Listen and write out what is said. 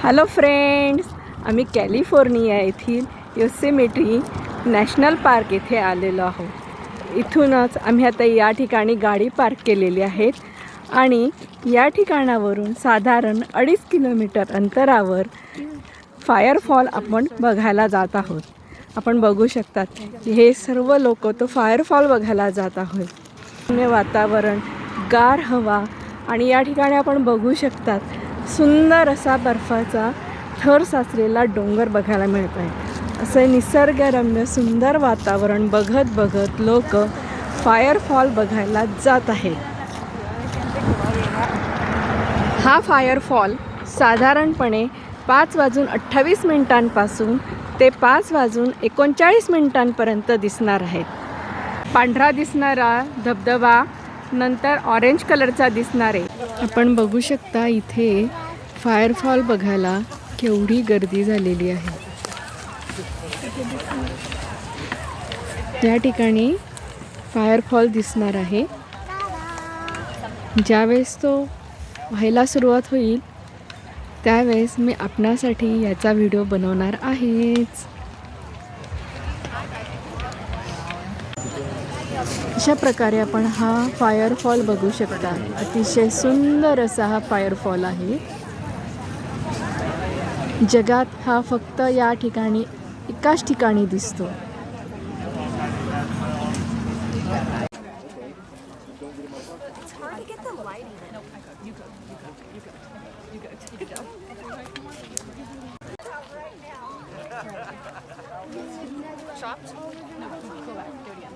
Hello friends, आम्ही California येथील Yosemite national park येथे आलेलो आहोत। इथूनच आम्ही आता या ठिकाणी गाडी पार्क केलेली आहेत आणि या ठिकाणावरून साधारण 2.5 किलोमीटर अंतरावर फायरफॉल आपण बघायला जात आहोत। आपण बघू शकतात हे सर्व लोक तो फायरफॉल बघायला जात आहोत। वातावरण, गार हवा आणि या ठिकाणी आपण बघू शकतात सुंदर असा बर्फाचा थर साचलेला डोंगर बघायला मिळत आहे। असे निसर्गरम्य सुंदर वातावरण बघत बघत लोक फायरफॉल बघायला जात आहेत। हा फायरफॉल साधारणपणे 5:28 ते 5:39 दिसणार आहेत। पांढरा दिसणारा धबधबा नंतर ऑरेंज कलरचा दिसणार आहे। आपण बघू शकता इथे फायरफॉल बघायला केवढी गर्दी झालेली आहे। या ठिकाणी फायरफॉल दिसणार आहे। ज्यावेळेस तो व्हायला सुरुवात होईल त्यावेळेस मी आपणासाठी याचा व्हिडिओ बनवणार आहेच। अशा प्रकारे आपण हा फायरफॉल बघू शकता। अतिशय सुंदर असा हा फायरफॉल आहे। जगात हा फक्त या ठिकाणी एकाच ठिकाणी दिसतो। Chopped? No, go back. Do it again.